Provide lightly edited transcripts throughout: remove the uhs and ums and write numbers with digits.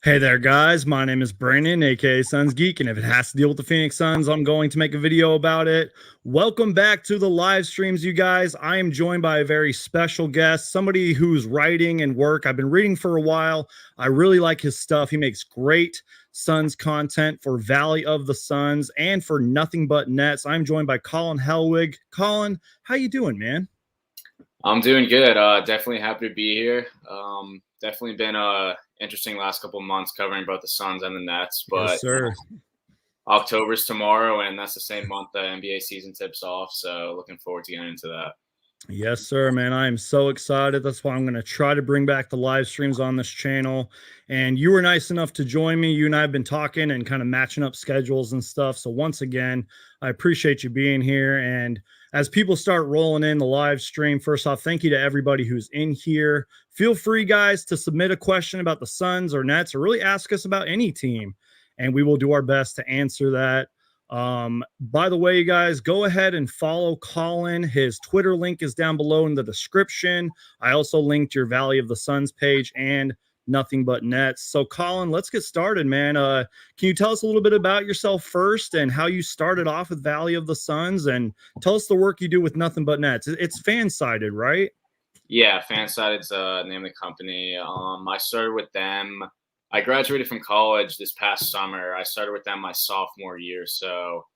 Hey there, guys. My name is Brandon, aka Suns Geek, and if it has to deal with the Phoenix Suns, I'm going to make a video about it. Welcome back to the live streams, you guys. I am joined by a very special guest, somebody who's writing and work. I've been reading for a while. I really like his stuff. He makes great Suns content for Valley of the Suns and for Nothing But Nets. I'm joined by Collin Helwig. Colin, how you doing, man? I'm doing good. Definitely happy to be here. Definitely been interesting last couple of months covering both the Suns and the Nets. Yes, But sir. October's tomorrow, and that's the same month the NBA season tips off. So looking forward to getting into that. Yes, sir, man. I am so excited. That's why I'm going to try to bring back the live streams on this channel. And you were nice enough to join me. You and I have been talking and kind of matching up schedules and stuff. So once again, I appreciate you being here. And as people start rolling in the live stream, first off, thank you to everybody who's in here. Feel free, guys, to submit a question about the Suns or Nets or really ask us about any team, and we will do our best to answer that. By the way, you guys, go ahead and follow Colin. His Twitter link is down below in the description. I also linked your Valley of the Suns page and Nothing But Nets. So Colin, let's get started, man. Can you tell us a little bit about yourself first and how you started off with Valley of the Suns, and tell us the work you do with Nothing But Nets? It's fan-sided, right? Yeah, Fansided's the name of the company. I started with them. I graduated from college this past summer. I started with them my sophomore year, so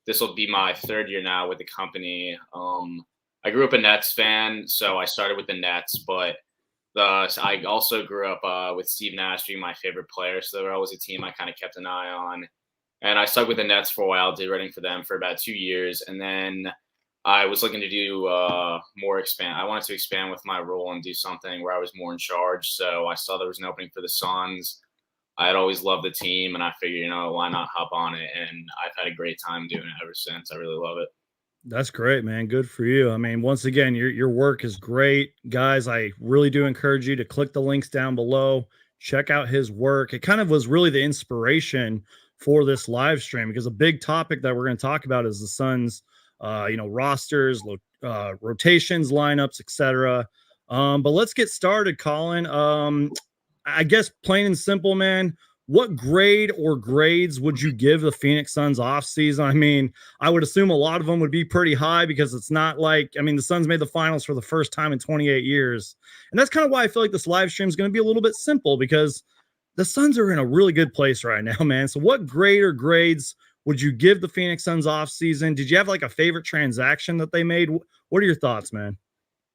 this will be my third year now with the company. I grew up a Nets fan, so I started with the Nets, but I also grew up with Steve Nash being my favorite player, so they were always a team I kind of kept an eye on. And I stuck with the Nets for a while, did writing for them for about 2 years, and then I was looking to do more expand. I wanted to expand with my role and do something where I was more in charge. So I saw there was an opening for the Suns. I had always loved the team, and I figured, why not hop on it? And I've had a great time doing it ever since. I really love it. That's great, man. Good for you. I mean, once again, your work is great. Guys, I really do encourage you to click the links down below. Check out his work. It kind of was really the inspiration for this live stream because a big topic that we're going to talk about is the Suns, rosters, rotations, lineups, etc. But let's get started, Colin. I guess plain and simple, man. What grade or grades would you give the Phoenix Suns offseason? I mean, I would assume a lot of them would be pretty high because it's not like, I mean, the Suns made the finals for the first time in 28 years. And that's kind of why I feel like this live stream is going to be a little bit simple because the Suns are in a really good place right now, man. So what grade or grades would you give the Phoenix Suns offseason? Did you have like a favorite transaction that they made? What are your thoughts, man?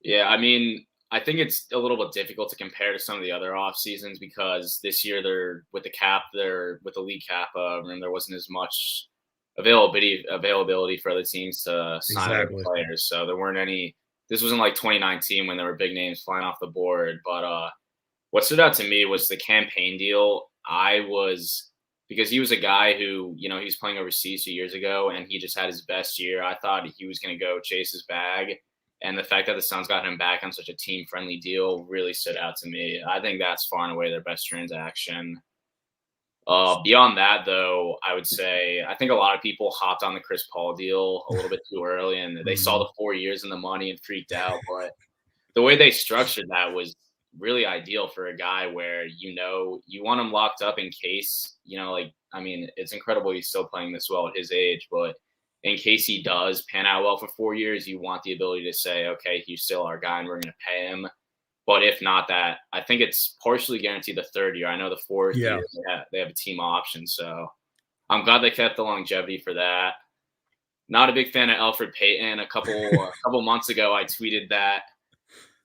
Yeah, I mean, I think it's a little bit difficult to compare to some of the other off seasons because this year they're with the cap, they're with the league cap, and there wasn't as much availability for other teams to sign other Exactly. players. So there weren't any. This wasn't like 2019 when there were big names flying off the board. But what stood out to me was the campaign deal. Because he was a guy who, he was playing overseas 2 years ago and he just had his best year. I thought he was going to go chase his bag. And the fact that the Suns got him back on such a team-friendly deal really stood out to me. I think that's far and away their best transaction. Beyond that, though, I would say I think a lot of people hopped on the Chris Paul deal a little bit too early, and they saw the 4 years and the money and freaked out. But the way they structured that was really ideal for a guy where you want him locked up in case it's incredible he's still playing this well at his age, but in case he does pan out well for 4 years, you want the ability to say, okay, he's still our guy and we're going to pay him. But if not that, I think it's partially guaranteed the third year. I know the fourth year they have a team option. So I'm glad they kept the longevity for that. Not a big fan of Elfrid Payton. A couple months ago, I tweeted that.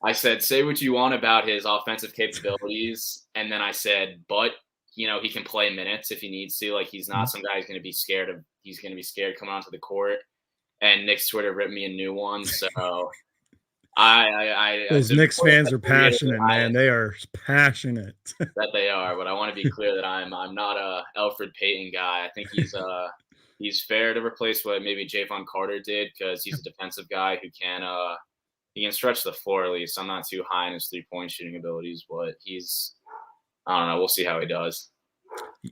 I said, say what you want about his offensive capabilities. And then I said, but, he can play minutes if he needs to. Like, he's not some guy who's going to be scared coming onto the court. And Nick's Twitter ripped me a new one. So those Knicks fans are passionate, man. They are passionate. That they are. But I want to be clear that I'm not a Elfrid Payton guy. I think he's fair to replace what maybe Javon Carter did because he's a defensive guy who he can stretch the floor at least. I'm not too high in his 3-point shooting abilities, but I don't know. We'll see how he does.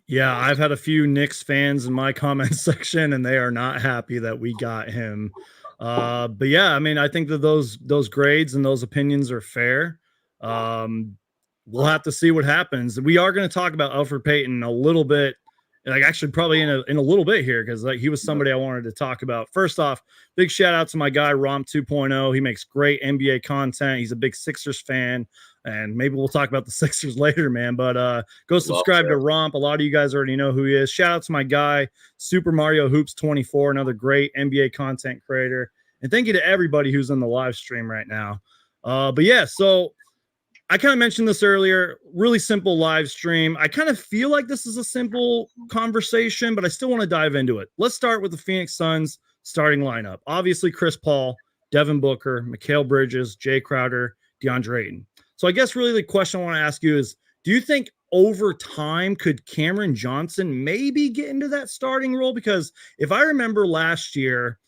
Yeah, I've had a few Knicks fans in my comment section, and they are not happy that we got him. But yeah, I mean, I think that those grades and those opinions are fair. we'll have to see what happens. We are going to talk about Elfrid Payton a little bit, like actually probably in a little bit here, because like he was somebody I wanted to talk about. First off, big shout out to my guy Romp 2.0. He makes great NBA content. He's a big Sixers fan, and maybe we'll talk about the Sixers later, man. But go subscribe to Romp. A lot of you guys already know who he is. Shout out to my guy Super Mario Hoops 24, another great NBA content creator. And thank you to everybody who's in the live stream right now. But yeah, so I kind of mentioned this earlier, really simple live stream. I kind of feel like this is a simple conversation, but I still want to dive into it. Let's start with the Phoenix Suns starting lineup. Obviously, Chris Paul, Devin Booker, Mikal Bridges, Jay Crowder, DeAndre Ayton. So I guess really the question I want to ask you is, do you think over time could Cameron Johnson maybe get into that starting role? Because if I remember last year,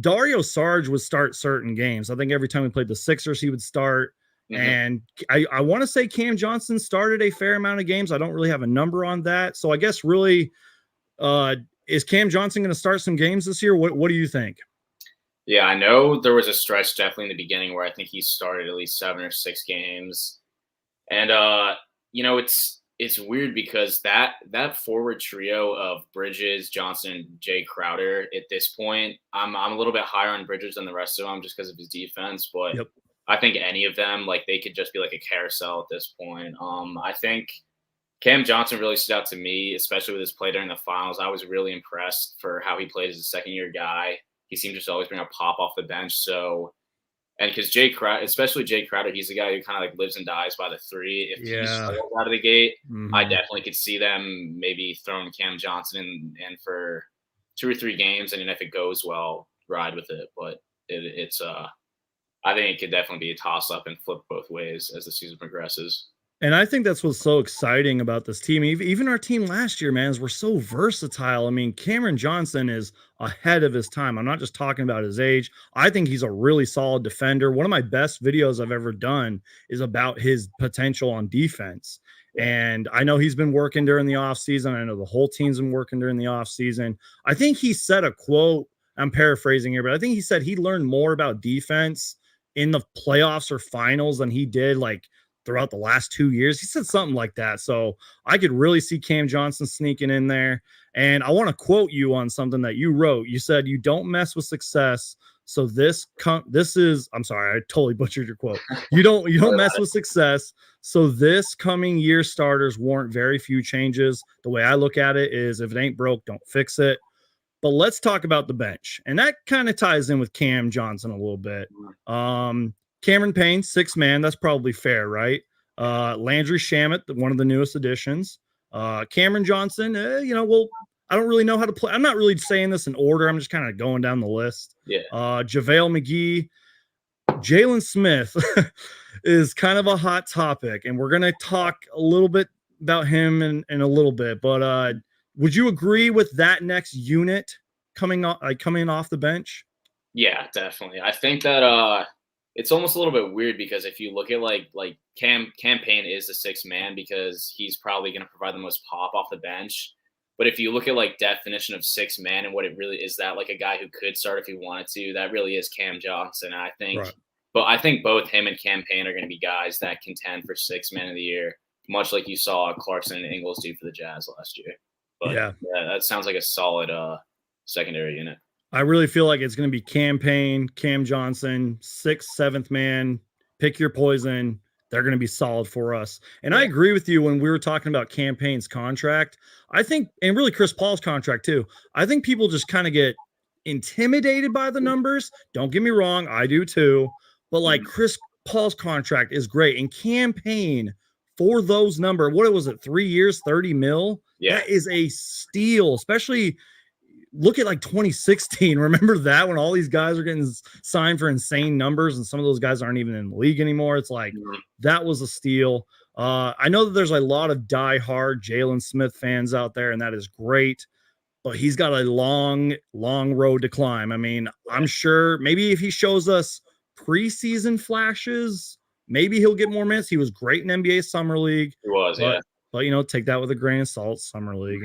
Dario Saric would start certain games. I think every time we played the Sixers, he would start. Mm-hmm. And I want to say Cam Johnson started a fair amount of games. I don't really have a number on that. So I guess really, is Cam Johnson going to start some games this year? What do you think? Yeah, I know there was a stretch definitely in the beginning where I think he started at least 7 or 6 games. And, it's weird because that forward trio of Bridges, Johnson, and Jay Crowder at this point, I'm a little bit higher on Bridges than the rest of them just because of his defense. But yep. I think any of them, like they could just be like a carousel at this point. I think Cam Johnson really stood out to me, especially with his play during the finals. I was really impressed for how he played as a second-year guy. He seemed to just always bring a pop off the bench. So, and because Jay Crowder, especially Jay Crowder, he's the guy who kind of like lives and dies by the three. If he starts out of the gate, I definitely could see them maybe throwing Cam Johnson in for 2 or 3 games, and if it goes well, ride with it. But it's I think it could definitely be a toss-up and flip both ways as the season progresses. And I think that's what's so exciting about this team. Even our team last year, man, is we're so versatile. I mean, Cameron Johnson is ahead of his time. I'm not just talking about his age. I think he's a really solid defender. One of my best videos I've ever done is about his potential on defense. And I know he's been working during the offseason. I know the whole team's been working during the offseason. I think he said a quote, I'm paraphrasing here, but I think he said he learned more about defense in the playoffs or finals than he did like throughout the last 2 years. He said something like that. So I could really see Cam Johnson sneaking in there. And I want to quote you on something that you wrote. You said, "You don't mess with success. So I'm sorry, I totally butchered your quote. You don't mess with success. So this coming year starters warrant very few changes. The way I look at it is if it ain't broke, don't fix it." But let's talk about the bench. And that kind of ties in with Cam Johnson a little bit. Cameron Payne, 6th man. That's probably fair, right? Landry Shamet, one of the newest additions. Cameron Johnson, I don't really know how to play. I'm not really saying this in order. I'm just kind of going down the list. Yeah. JaVale McGee, Jalen Smith is kind of a hot topic, and we're going to talk a little bit about him in a little bit. But would you agree with that next unit coming off the bench? Yeah, definitely. I think that it's almost a little bit weird because if you look at like Cam Payne is the 6th man because he's probably going to provide the most pop off the bench. But if you look at like definition of 6th man and what it really is, that like a guy who could start if he wanted to, that really is Cam Johnson. And I think, but I think both him and Cam Payne are going to be guys that contend for 6th man of the year, much like you saw Clarkson and Ingles do for the Jazz last year. But yeah, that sounds like a solid secondary unit. I really feel like it's going to be Cam Payne, Cam Johnson, 6th, 7th man. Pick your poison. They're going to be solid for us. And I agree with you when we were talking about Cam Payne's contract. I think, and really Chris Paul's contract too, I think people just kind of get intimidated by the numbers. Don't get me wrong. I do too. But like Chris Paul's contract is great. And Cam Payne for those numbers, what was it, 3 years, 30 mil? Yeah. That is a steal, especially look at like 2016. Remember that when all these guys are getting signed for insane numbers and some of those guys aren't even in the league anymore. It's like that was a steal. I know that there's a lot of diehard Jalen Smith fans out there, and that is great, but he's got a long road to climb. I mean, I'm sure maybe if he shows us preseason flashes, maybe he'll get more minutes. He was great in NBA Summer League. He was, but take that with a grain of salt, Summer League,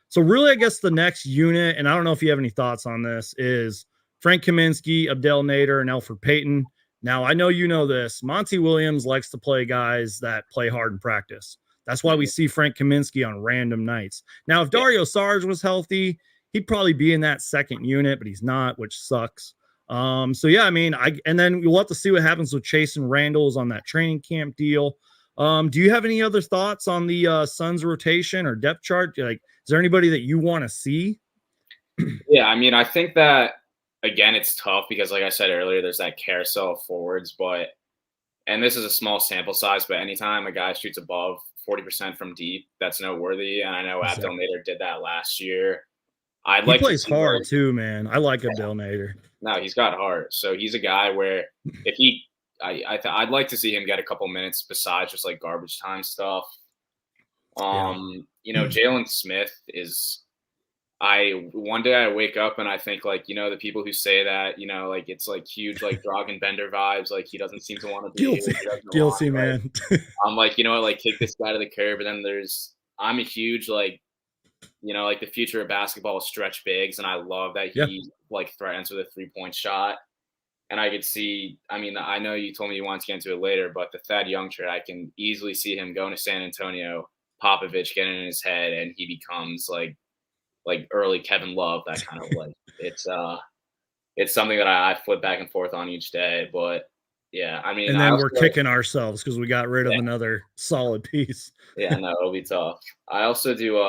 So really, I guess the next unit, and I don't know if you have any thoughts on this, is Frank Kaminsky, Abdel Nader, and Elfrid Payton. Now, I know you know this. Monty Williams likes to play guys that play hard in practice. That's why we Mhm. see Frank Kaminsky on random nights. Now, if Yeah. Dario Saric was healthy, he'd probably be in that second unit, but he's not, which sucks. So yeah, I mean, and then we'll have to see what happens with Chase and Randall's on that training camp deal. Do you have any other thoughts on the Suns rotation or depth chart? Like, is there anybody that you want to see? Yeah, I mean, I think that again, it's tough because, like I said earlier, there's that carousel of forwards, but and this is a small sample size, but anytime a guy shoots above 40% from deep, that's noteworthy. And I know Abdel Exactly. Nader did that last year. I'd He like to plays see more. hard too, man. I like Abdel Nader. No, he's got heart. So he's a guy where if he, I'd like to see him get a couple minutes besides just like garbage time stuff. Yeah. Jalen Smith is. I one day I wake up and I think like the people who say that like it's like huge like Dragan Bender vibes, like he doesn't seem to want to be here, Guilty. he doesn't want, Guilty, like, man. I'm like like kick this guy to the curb. But then I'm a huge like like the future of basketball is stretch bigs, and I love that Yeah. he like threatens with a 3-point shot. And I could see, I mean, I know you told me you wanted to get into it later, but the Thad Young trade, I can easily see him going to San Antonio, Popovich getting in his head, and he becomes like early Kevin Love, that kind of like it's something that I flip back and forth on each day. But yeah, I mean, And I then also we're kicking ourselves because we got rid of another solid piece. yeah, no, it'll be tough. I also do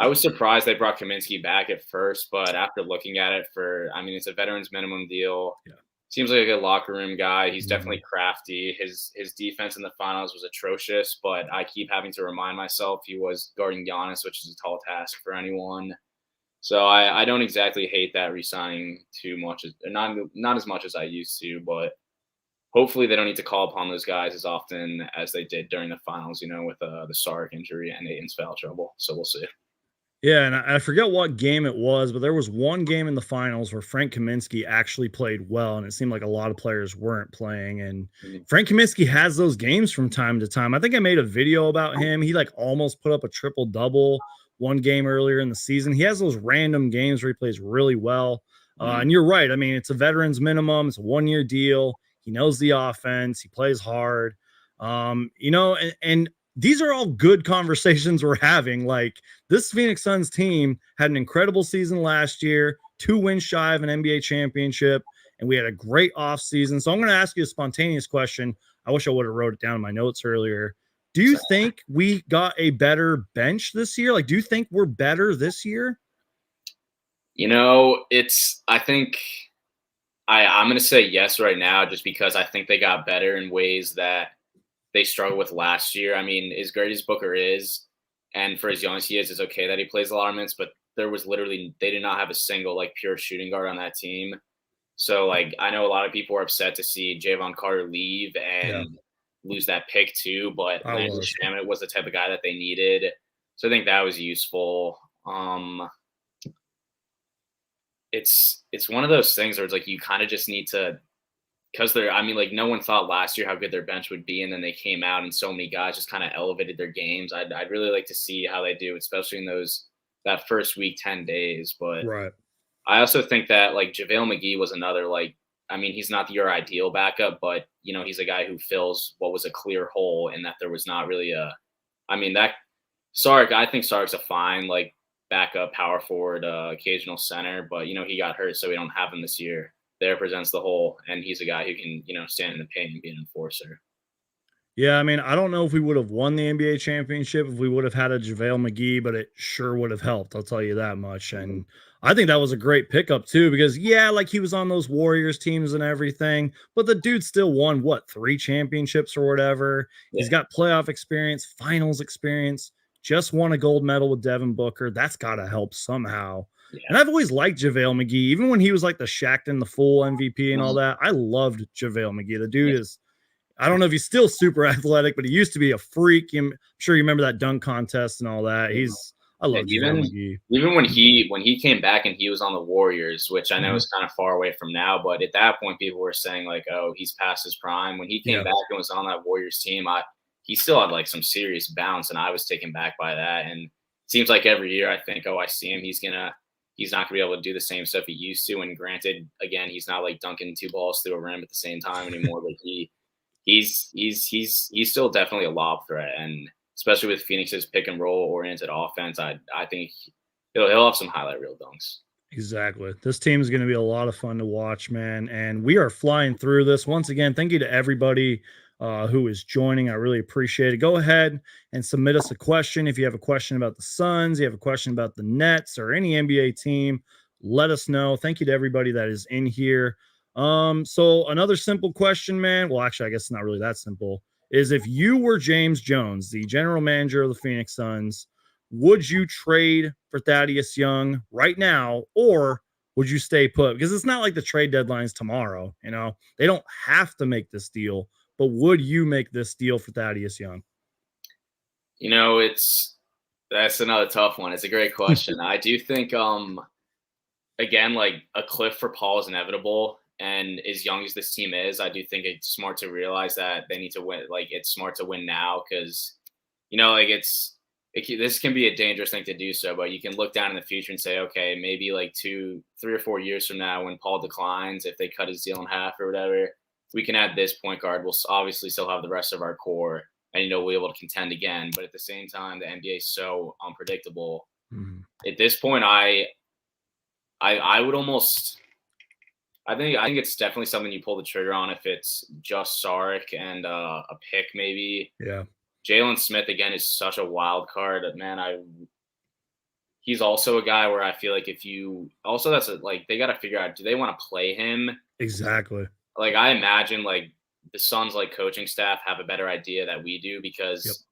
I was surprised they brought Kaminsky back at first, but after looking at it I mean, it's a veterans minimum deal. Yeah. Seems like a good locker room guy. He's Mhm. definitely crafty. His defense in the finals was atrocious, but I keep having to remind myself he was guarding Giannis, which is a tall task for anyone. So I don't exactly hate that re-signing too much, not as much as I used to, but hopefully they don't need to call upon those guys as often as they did during the finals, with the Sark injury and Aiden's foul trouble. So we'll see. Yeah, and I forget what game it was, but there was one game in the finals where Frank Kaminsky actually played well, and it seemed like a lot of players weren't playing. And Mhm. Frank Kaminsky has those games from time to time. I think I made a video about him. He like almost put up a triple double one game earlier in the season. He has those random games where he plays really well. Mhm. And you're right. I mean, it's a veterans minimum. It's a 1 year deal. He knows the offense. He plays hard. And these are all good conversations we're having. Like, this Phoenix Suns team had an incredible season last year, 2 wins shy of an NBA championship, and we had a great offseason. So I'm going to ask you a spontaneous question. I wish I would have wrote it down in my notes earlier. Do you think we got a better bench this year? Like, do you think we're better this year? I think I'm going to say yes right now, just because I think they got better in ways that they struggled with last year. I mean, as great as Booker is, and for as young as he is, it's okay that he plays a lot of minutes, but they did not have a single like pure shooting guard on that team. So like I know a lot of people were upset to see Javon Carter leave Yeah, and lose that pick too, but I Landry was. Shamet was the type of guy that they needed. So I think that was useful. It's one of those things where it's like you kind of just need to, because I mean, like no one thought last year how good their bench would be, and then they came out and so many guys just kind of elevated their games. I'd really like to see how they do, especially in that first week, 10 days. But Right. I also think that like JaVale McGee was another I mean, he's not your ideal backup, but he's a guy who fills what was a clear hole in that there was not really I mean, I think Sark's a fine like backup power forward, occasional center, but he got hurt, so we don't have him this year. There presents the hole, and he's a guy who can stand in the paint and be an enforcer. Yeah, I mean, I don't know if we would have won the NBA championship if we would have had a JaVale McGee, but it sure would have helped. I'll tell you that much. And I think that was a great pickup too, because yeah, like he was on those Warriors teams and everything, but the dude still won 3 championships or whatever. Yeah. He's got playoff experience, finals experience, just won a gold medal with Devin Booker. That's got to help somehow. Yeah. And I've always liked JaVale McGee, even when he was like the Shaqtin' the Fool MVP and all that. I loved JaVale McGee. The dude is, I don't know if he's still super athletic, but he used to be a freak. I'm sure you remember that dunk contest and all that. I love JaVale McGee. Even when he came back and he was on the Warriors, which I know is kind of far away from now, but at that point people were saying like, oh, he's past his prime. When he came back and was on that Warriors team, he still had like some serious bounce, and I was taken back by that. And it seems like every year I think, oh, I see him, he's he's not gonna be able to do the same stuff he used to. And granted, again, he's not like dunking 2 balls through a rim at the same time anymore, but he's still definitely a lob threat. And especially with Phoenix's pick and roll oriented offense, I think he'll have some highlight reel dunks. Exactly. This team is going to be a lot of fun to watch, man. And we are flying through this. Once again, thank you to everybody who is joining. I really appreciate it. Go ahead and submit us a question. If you have a question about the Suns, you have a question about the Nets or any NBA team, let us know. Thank you to everybody that is in here. So another simple question, man. Well, actually, I guess it's not really that simple. Is if you were James Jones, the general manager of the Phoenix Suns, would you trade for Thaddeus Young right now, or would you stay put? Because it's not like the trade deadline is tomorrow. You know, they don't have to make this deal, but would you make this deal for Thaddeus Young? You know, that's another tough one. It's a great question. I do think, again, like a cliff for Paul is inevitable. And as young as this team is, I do think it's smart to realize that they need to win. Like, it's smart to win now because, like this can be a dangerous thing to do so, but you can look down in the future and say, okay, maybe like 3 or 4 years from now when Paul declines, if they cut his deal in half or whatever, we can add this point guard. We'll obviously still have the rest of our core and, we'll be able to contend again. But at the same time, the NBA is so unpredictable. Mm-hmm. At this point, I would almost, I think it's definitely something you pull the trigger on if it's just Saric and a pick maybe. Yeah. Jalen Smith, again, is such a wild card. Man, he's also a guy where I feel like they got to figure out, do they want to play him? Exactly. Like, I imagine, like, the Suns, like, coaching staff have a better idea that we do because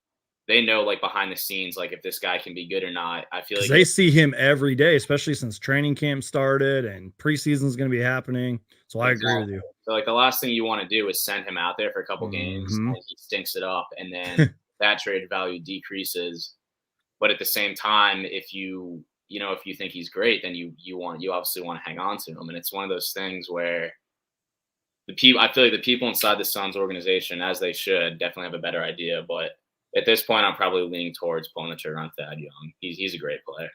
they know, like, behind the scenes, like, if this guy can be good or not. I feel like they see him every day, especially since training camp started and preseason is going to be happening. So I agree with you. So, like, the last thing you want to do is send him out there for a couple games and he stinks it up, and then that trade value decreases. But at the same time, if you think he's great, then you obviously want to hang on to him. And it's one of those things where I feel like the people inside the Suns organization, as they should, definitely have a better idea. But at this point, I'm probably leaning towards pulling the trigger on Thad Young. He's a great player.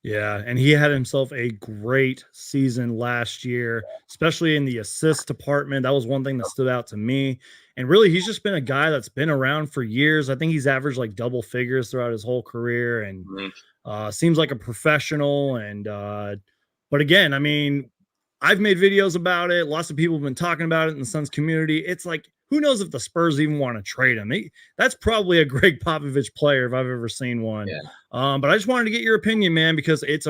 Yeah, and he had himself a great season last year, especially in the assist department. That was one thing that stood out to me. And really, he's just been a guy that's been around for years. I think he's averaged like double figures throughout his whole career and seems like a professional. And but again, I mean, I've made videos about it. Lots of people have been talking about it in the Suns community. It's like, who knows if the Spurs even want to trade him? That's probably a Greg Popovich player if I've ever seen one. Yeah. But I just wanted to get your opinion, man, because it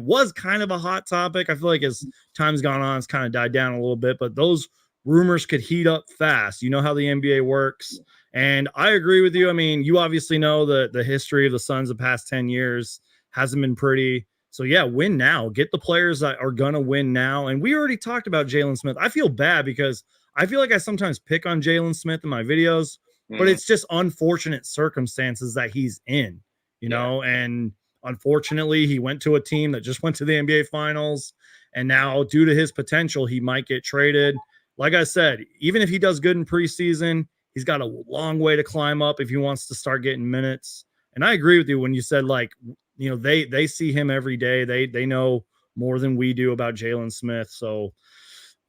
was kind of a hot topic. I feel like as time's gone on, it's kind of died down a little bit, but those rumors could heat up fast. You know how the NBA works. And I agree with you. I mean, you obviously know the history of the Suns the past 10 years hasn't been pretty. So yeah, win now. Get the players that are going to win now. And we already talked about Jalen Smith. I feel bad because I feel like I sometimes pick on Jalen Smith in my videos, but it's just unfortunate circumstances that he's in, you know, and unfortunately he went to a team that just went to the NBA finals. And now due to his potential, he might get traded. Like I said, even if he does good in preseason, he's got a long way to climb up if he wants to start getting minutes. And I agree with you when you said, like, they see him every day. They know more than we do about Jalen Smith. So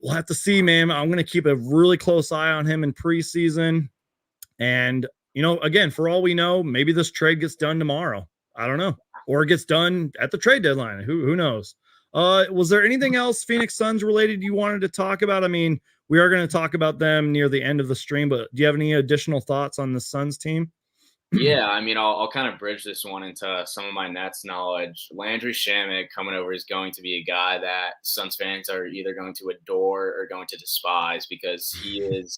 we'll have to see, man. I'm going to keep a really close eye on him in preseason. And, again, for all we know, maybe this trade gets done tomorrow. I don't know. Or it gets done at the trade deadline. Who knows? Was there anything else Phoenix Suns related you wanted to talk about? I mean, we are going to talk about them near the end of the stream, but do you have any additional thoughts on the Suns team? Yeah, I mean, I'll kind of bridge this one into some of my Nets knowledge. Landry Shamet coming over is going to be a guy that Suns fans are either going to adore or going to despise because he's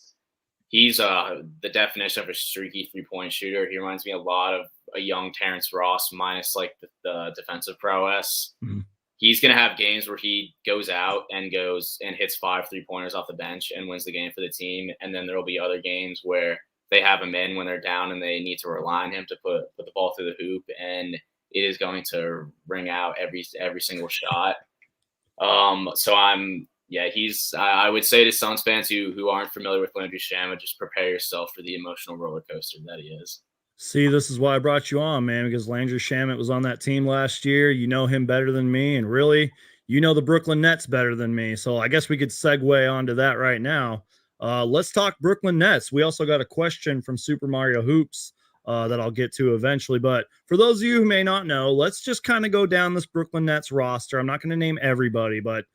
the definition of a streaky three-point shooter. He reminds me a lot of a young Terrence Ross minus like the defensive prowess. Mm-hmm. He's going to have games where he goes out and hits 5 3-pointers off the bench and wins the game for the team. And then there will be other games where they have him in when they're down and they need to rely on him to put the ball through the hoop, and it is going to ring out every single shot. So I would say to Suns fans who aren't familiar with Landry Shamet, just prepare yourself for the emotional roller coaster that he is. See, this is why I brought you on, man, because Landry Shamet was on that team last year. You know him better than me, and really, you know the Brooklyn Nets better than me. So I guess we could segue onto that right now. Let's talk Brooklyn Nets. We also got a question from Super Mario Hoops that I'll get to eventually. But for those of you who may not know, let's just kind of go down this Brooklyn Nets roster. I'm not going to name everybody, but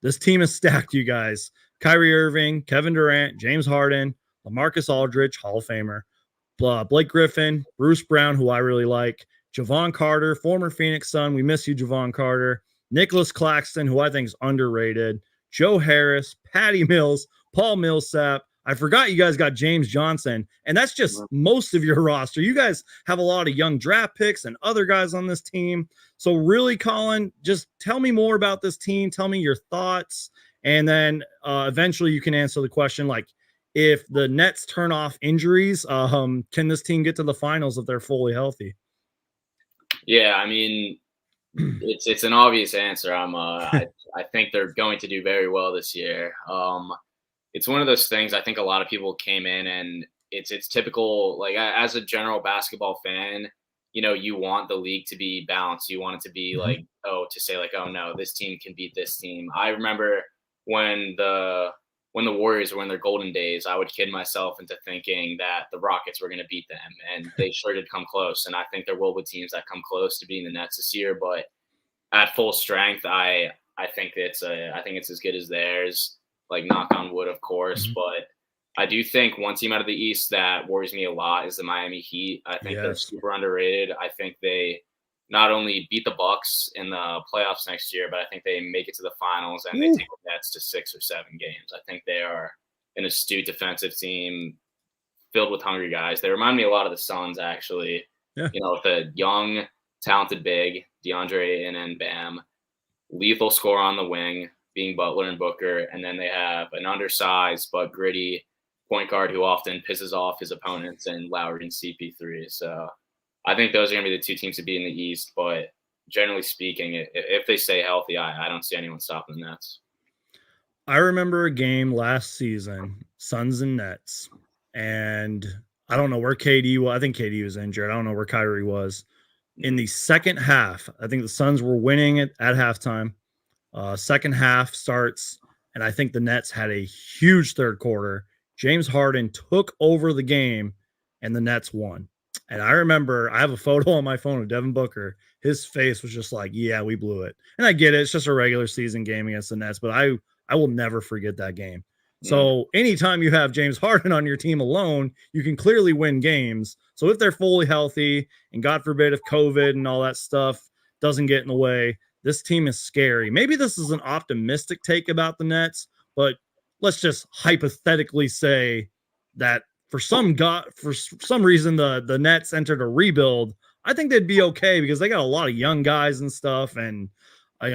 this team is stacked, you guys. Kyrie Irving, Kevin Durant, James Harden, LaMarcus Aldridge, Hall of Famer, Blake Griffin, Bruce Brown, who I really like, Javon Carter, former Phoenix Sun. We miss you, Javon Carter. Nicholas Claxton, who I think is underrated. Joe Harris, Patty Mills, Paul Millsap. I forgot you guys got James Johnson, and that's just most of your roster. You guys have a lot of young draft picks and other guys on this team. So really, Colin, just tell me more about this team. Tell me your thoughts, and then eventually you can answer the question like, if the Nets turn off injuries, can this team get to the finals if they're fully healthy? Yeah, I mean, it's an obvious answer. I think they're going to do very well this year. It's one of those things. I think a lot of people came in and it's typical. Like as a general basketball fan, you want the league to be balanced. You want it to be like, to say like, oh no, this team can beat this team. I remember when the Warriors were in their golden days, I would kid myself into thinking that the Rockets were going to beat them, and they sure did come close. And I think there will be teams that come close to beating the Nets this year, but at full strength, I think it's as good as theirs. Like knock on wood, of course, but I do think one team out of the East that worries me a lot is the Miami Heat. I think they're super underrated. I think they not only beat the Bucks in the playoffs next year, but I think they make it to the finals and they take the Nets to 6 or 7 games. I think they are an astute defensive team filled with hungry guys. They remind me a lot of the Suns, actually. Yeah. With a young, talented big, DeAndre and Bam, lethal score on the wing, being Butler and Booker, and then they have an undersized but gritty point guard who often pisses off his opponents, and Lowry and CP3. So I think those are going to be the two teams to beat in the East. But generally speaking, if they stay healthy, I don't see anyone stopping the Nets. I remember a game last season, Suns and Nets, and I don't know where KD was. I think KD was injured. I don't know where Kyrie was. In the second half, I think the Suns were winning it at halftime. Second half starts, and I think the Nets had a huge third quarter. James Harden took over the game, and the Nets won. And I remember I have a photo on my phone of Devin Booker. His face was just like, yeah, we blew it. And I get it. It's just a regular season game against the Nets, but I will never forget that game. So anytime you have James Harden on your team alone, you can clearly win games. So if they're fully healthy, and God forbid if COVID and all that stuff doesn't get in the way, this team is scary. Maybe this is an optimistic take about the Nets, but let's just hypothetically say that for some reason the Nets entered a rebuild. I think they'd be okay because they got a lot of young guys and stuff, and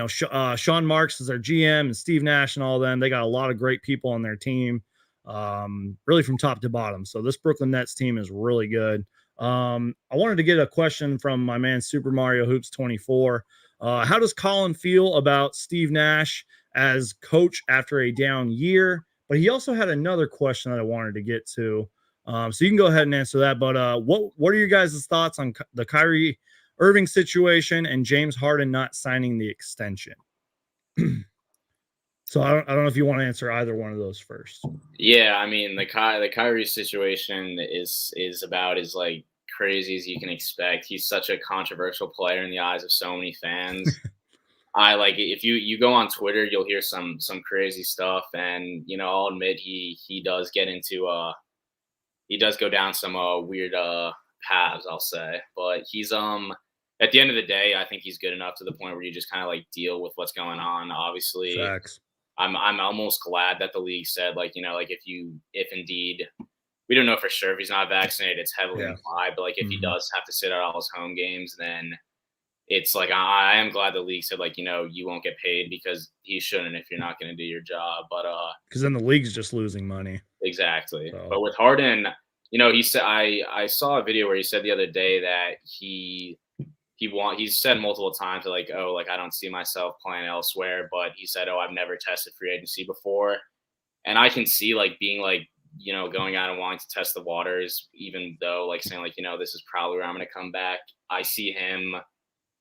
Sean Marks is their GM and Steve Nash and all them. They got a lot of great people on their team, really from top to bottom. So this Brooklyn Nets team is really good. I wanted to get a question from my man Super Mario Hoops 24. How does Colin feel about Steve Nash as coach after a down year? But he also had another question that I wanted to get to. So you can go ahead and answer that. But what are your guys' thoughts on the Kyrie Irving situation and James Harden not signing the extension? So I don't know if you want to answer either one of those first. Yeah, I mean the Kyrie situation is about as like crazy as you can expect. He's such a controversial player in the eyes of so many fans. I like if you go on Twitter, you'll hear some crazy stuff, and I'll admit he does get into he does go down some weird paths, I'll say. But he's at the end of the day, I think he's good enough to the point where you just kind of like deal with what's going on. Obviously, facts. I'm almost glad that the league said like if indeed we don't know for sure if he's not vaccinated, it's heavily implied, but like if he does have to sit out all his home games, then it's like I am glad the league said like you won't get paid because he shouldn't if you're not going to do your job. But because then the league's just losing money. Exactly. So. But with Harden, he said I saw a video where he said the other day that he's said multiple times like, oh, like I don't see myself playing elsewhere, but he said, oh, I've never tested free agency before. And I can see like being like going out and wanting to test the waters, even though like saying like, this is probably where I'm going to come back. I see him.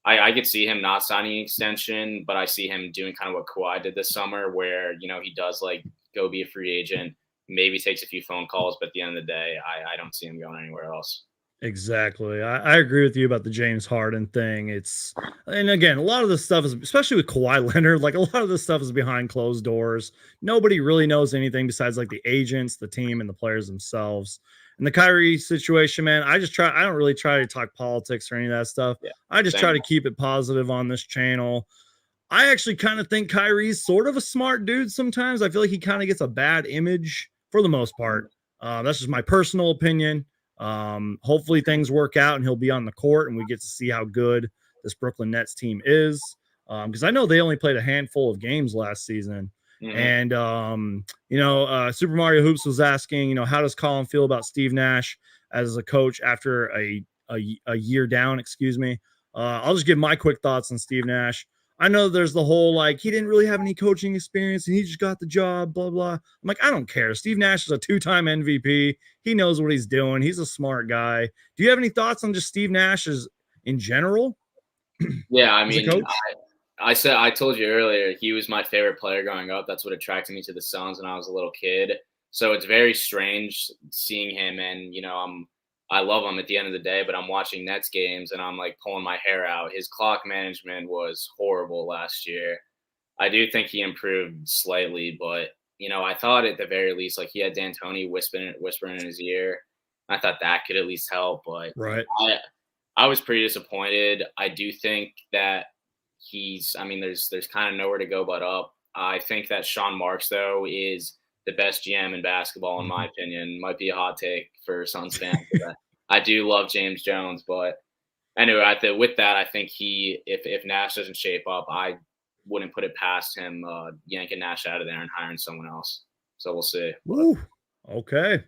I could see him not signing an extension, but I see him doing kind of what Kawhi did this summer, where he does like go be a free agent, maybe takes a few phone calls, but at the end of the day, I don't see him going anywhere else. Exactly. I agree with you about the James Harden thing. And again, a lot of this stuff is, especially with Kawhi Leonard, like a lot of this stuff is behind closed doors. Nobody really knows anything besides like the agents, the team, and the players themselves. And the Kyrie situation, man, I don't really try to talk politics or any of that stuff. Yeah, I just same. try to keep it positive on this channel. I actually kind of think Kyrie's sort of a smart dude sometimes. I feel like he kind of gets a bad image for the most part. That's just my personal opinion. Hopefully things work out and he'll be on the court and we get to see how good this Brooklyn Nets team is. Because I know they only played a handful of games last season. Mm-hmm. And Super Mario Hoops was asking, how does Colin feel about Steve Nash as a coach after a year down? Excuse me. I'll just give my quick thoughts on Steve Nash. I know there's the whole like he didn't really have any coaching experience and he just got the job, blah blah. I'm like, I don't care. Steve Nash is a 2-time MVP. He knows what he's doing. He's a smart guy. Do you have any thoughts on just Steve Nash in general? Yeah, I as a mean, coach? I told you earlier he was my favorite player growing up. That's what attracted me to the Suns when I was a little kid. So it's very strange seeing him, and I love him at the end of the day. But I'm watching Nets games and I'm like pulling my hair out. His clock management was horrible last year. I do think he improved slightly, but I thought at the very least like he had D'Antoni whispering in his ear. I thought that could at least help, but Right. I was pretty disappointed. I do think that there's kind of nowhere to go but up. I think that Sean Marks, though, is the best GM in basketball, in my opinion. Might be a hot take for Suns fans. I do love James Jones, but anyway, with that, I think if Nash doesn't shape up, I wouldn't put it past him yanking Nash out of there and hiring someone else. So we'll see. Woo. Okay.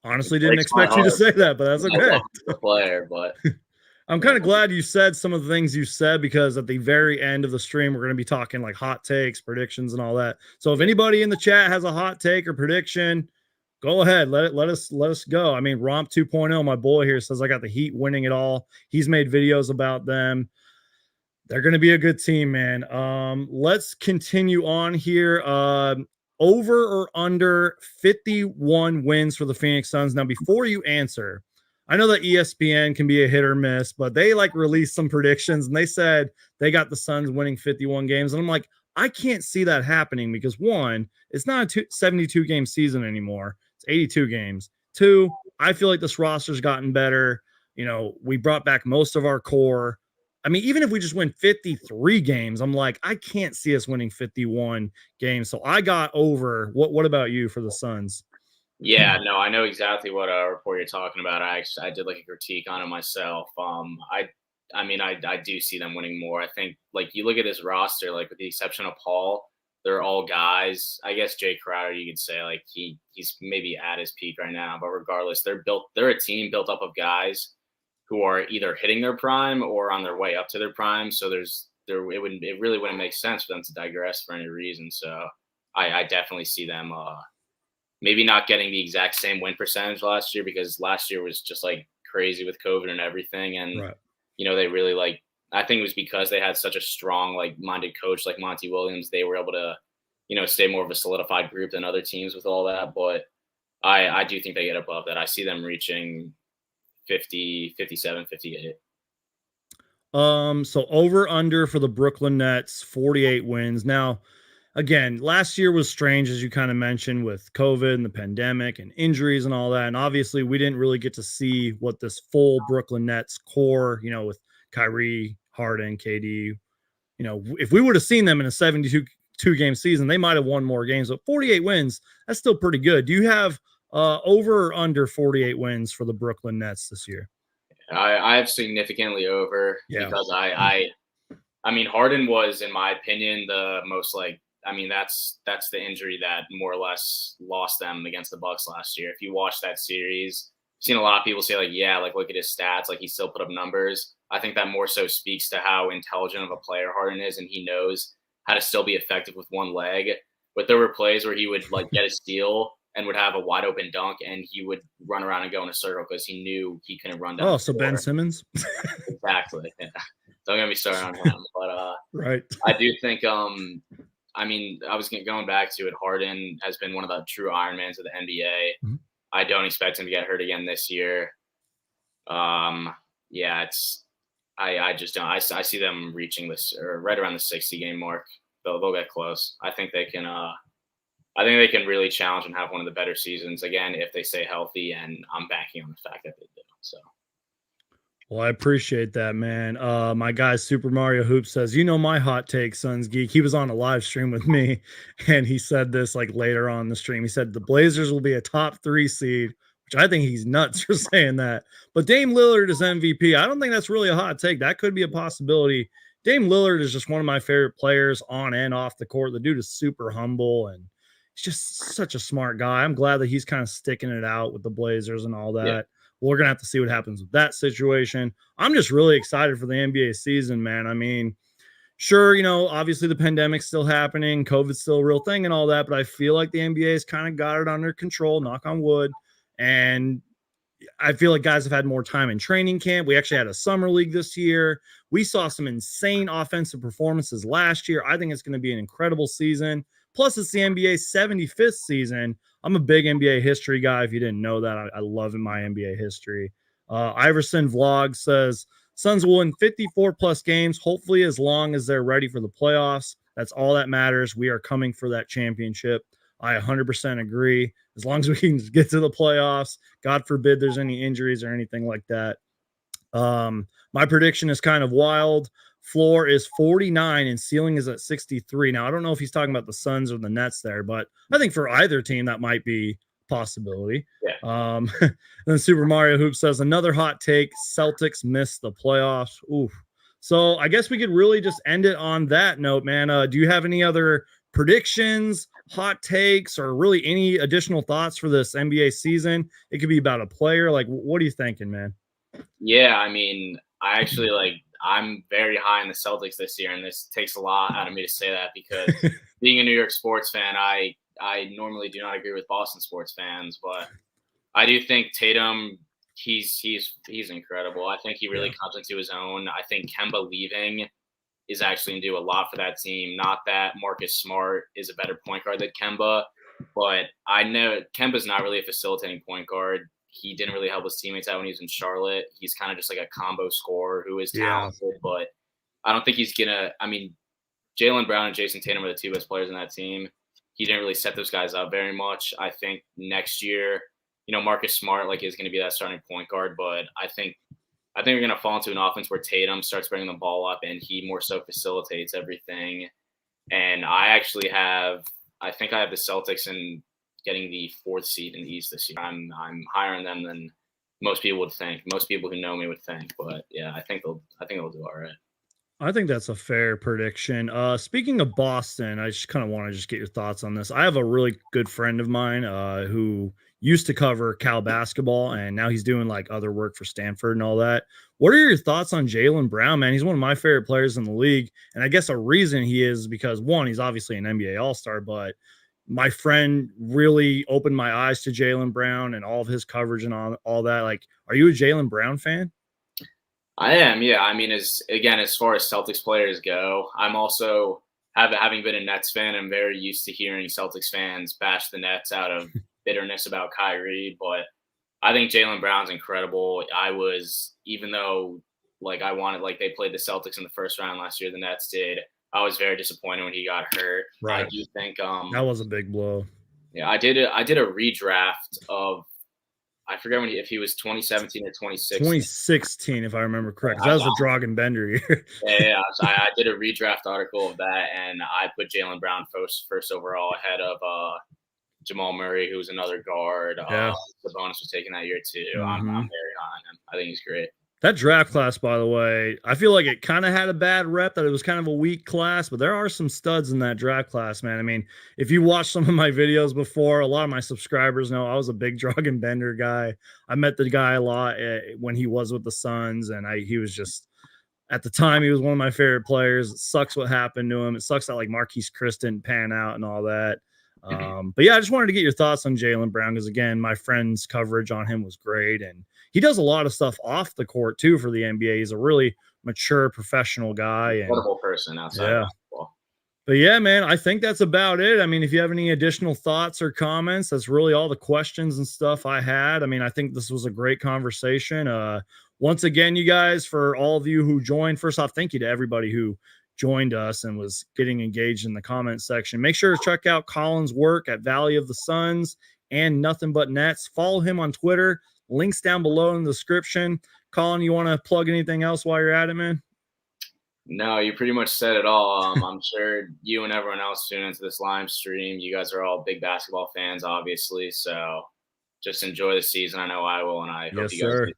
Honestly, didn't expect you to say that, but that's okay. I love the player, but I'm kind of glad you said some of the things you said because at the very end of the stream, we're going to be talking like hot takes, predictions, and all that. So if anybody in the chat has a hot take or prediction, go ahead. Let us go. I mean, Romp 2.0, my boy here says I got the Heat winning it all. He's made videos about them. They're going to be a good team, man. Let's continue on here. Over or under 51 wins for the Phoenix Suns. Now, before you answer, I know that ESPN can be a hit or miss, but they like released some predictions and they said they got the Suns winning 51 games. And I'm like, I can't see that happening because one, it's not a 72 game season anymore. It's 82 games. Two, I feel like this roster's gotten better. We brought back most of our core. I mean, even if we just win 53 games, I'm like, I can't see us winning 51 games. So I got over. What about you for the Suns? Yeah, no, I know exactly what report you're talking about. I did like a critique on it myself. I do see them winning more. I think like you look at this roster, like with the exception of Paul, they're all guys. I guess Jay Crowder, you could say like he's maybe at his peak right now, but regardless, they're a team built up of guys who are either hitting their prime or on their way up to their prime. So it really wouldn't make sense for them to digress for any reason. So I definitely see them maybe not getting the exact same win percentage last year because last year was just like crazy with COVID and everything. And, right. They really I think it was because they had such a strong, like minded coach like Monty Williams. They were able to, stay more of a solidified group than other teams with all that. But I do think they get above that. I see them reaching 50, 57, 58. So over under for the Brooklyn Nets, 48 wins. Now, again, last year was strange, as you kind of mentioned, with COVID and the pandemic and injuries and all that. And obviously, we didn't really get to see what this full Brooklyn Nets core, with Kyrie, Harden, KD, if we would have seen them in a 72 game season, they might have won more games. But 48 wins, that's still pretty good. Do you have over or under 48 wins for the Brooklyn Nets this year? I have significantly over because I mean, Harden was, in my opinion, the most that's the injury that more or less lost them against the Bucks last year. If you watch that series, I've seen a lot of people say look at his stats, like he still put up numbers. I think that more so speaks to how intelligent of a player Harden is, and he knows how to still be effective with one leg. But there were plays where he would get a steal and would have a wide open dunk, and he would run around and go in a circle because he knew he couldn't run down Oh, the so Ben floor. Simmons. Exactly. Yeah. Don't get me started on him. But Right. I do think I mean, I was going back to it. Harden has been one of the true Ironmans of the NBA. Mhm. I don't expect him to get hurt again this year. Yeah, I just don't. I see them reaching this or right around the 60 game mark. They'll get close. I think they can. I think they can really challenge and have one of the better seasons again if they stay healthy. And I'm banking on the fact that they do. So. Well, I appreciate that, man. My guy Super Mario Hoop says, my hot take, Suns Geek. He was on a live stream with me, and he said this like later on the stream. He said the Blazers will be a top 3 seed, which I think he's nuts for saying that. But Dame Lillard is MVP. I don't think that's really a hot take. That could be a possibility. Dame Lillard is just one of my favorite players on and off the court. The dude is super humble, and he's just such a smart guy. I'm glad that he's kind of sticking it out with the Blazers and all that. Yeah. We're going to have to see what happens with that situation. I'm just really excited for the NBA season, man. I mean, sure, obviously the pandemic's still happening, COVID's still a real thing and all that, but I feel like the NBA has kind of got it under control, knock on wood. And I feel like guys have had more time in training camp. We actually had a summer league this year. We saw some insane offensive performances last year. I think it's going to be an incredible season. Plus, it's the NBA's 75th season. I'm a big NBA history guy. If you didn't know that, I love my NBA history. Iverson Vlog says, Suns will win 54 plus games, hopefully as long as they're ready for the playoffs. That's all that matters. We are coming for that championship. I 100% agree. As long as we can get to the playoffs, God forbid there's any injuries or anything like that. My prediction is kind of wild. Floor is 49 and ceiling is at 63. Now, I don't know if he's talking about the Suns or the Nets there, but I think for either team, that might be a possibility. Yeah. Then Super Mario Hoop says, another hot take, Celtics miss the playoffs. Oof. So I guess we could really just end it on that note, man. Do you have any other predictions, hot takes, or really any additional thoughts for this NBA season? It could be about a player. Like, what are you thinking, man? Yeah, I mean, I actually I'm very high in the Celtics this year, and this takes a lot out of me to say that because being a New York sports fan, I normally do not agree with Boston sports fans, but I do think Tatum, he's incredible. I think he really comes into his own. I think Kemba leaving is actually going to do a lot for that team. Not that Marcus Smart is a better point guard than Kemba, but I know Kemba's not really a facilitating point guard. He didn't really help his teammates out when he was in Charlotte. He's kind of just like a combo scorer who is talented, but I don't think he's going to – I mean, Jaylen Brown and Jason Tatum are the two best players in that team. He didn't really set those guys up very much. I think next year, Marcus Smart is going to be that starting point guard, but I think we're going to fall into an offense where Tatum starts bringing the ball up and he more so facilitates everything. And I think I have the Celtics in getting the 4th seed in the East this year. I'm higher on them than most people would think. Most people who know me would think, but yeah, I think they'll do all right. I think that's a fair prediction. Speaking of Boston, I just kind of want to just get your thoughts on this. I have a really good friend of mine who used to cover Cal basketball, and now he's doing other work for Stanford and all that. What are your thoughts on Jaylen Brown, man? He's one of my favorite players in the league, and I guess a reason he is because, one, he's obviously an NBA All-Star, but my friend really opened my eyes to Jaylen Brown and all of his coverage and all that. Are you a Jaylen Brown fan? I am, yeah. I mean, as far as Celtics players go, I'm also having been a Nets fan. I'm very used to hearing Celtics fans bash the Nets out of bitterness about Kyrie, but I think Jaylen Brown's incredible. Even though I wanted they played the Celtics in the first round last year, the Nets did. I was very disappointed when he got hurt. Right. I do think that was a big blow. Yeah, I did a redraft of I forget if he was 2017 or 2016. 2016, if I remember correct. That was the Dragan Bender year. Yeah. So I did a redraft article of that, and I put Jaylen Brown first overall ahead of Jamal Murray, who's another guard. Yeah. Sabonis was taken that year too. I'm very high on him. I think he's great. That draft class, by the way, I feel like it kind of had a bad rep, that it was kind of a weak class, but there are some studs in that draft class, man. I mean, if you watch some of my videos before, a lot of my subscribers know I was a big Dragan Bender guy. I met the guy a lot when he was with the Suns, and he was just, at the time, he was one of my favorite players. It sucks what happened to him. It sucks that Marquise Chris didn't pan out and all that. But yeah, I just wanted to get your thoughts on Jaylen Brown because again, my friend's coverage on him was great, and he does a lot of stuff off the court too for the NBA. He's a really mature professional guy, and Incredible person outside of yeah. basketball. But yeah, man, I think that's about it. I mean, if you have any additional thoughts or comments, that's really all the questions and stuff I had. I mean, I think this was a great conversation. Once again, you guys, for all of you who joined, first off, thank you to everybody who joined us and was getting engaged in the comment section. Make sure to check out Colin's work at Valley of the Suns and Nothing But Nets. Follow him on Twitter. Links down below in the description. Colin, you want to plug anything else while you're at it, man? No, you pretty much said it all. I'm sure you and everyone else tuning into this live stream, you guys are all big basketball fans, obviously. So just enjoy the season. I know I will, and I hope Yes, you guys sir. do.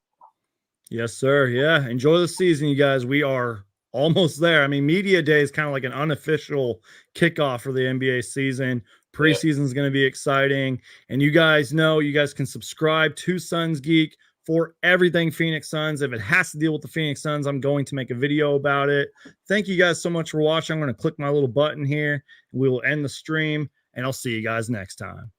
Yes, sir. Yeah. Enjoy the season, you guys. We are almost there. I mean, media day is kind of like an unofficial kickoff for the NBA season. Preseason is going to be exciting. And you guys know you guys can subscribe to Suns Geek for everything Phoenix Suns. If it has to deal with the Phoenix Suns, I'm going to make a video about it. Thank you guys so much for watching. I'm going to click my little button here. We will end the stream, and I'll see you guys next time.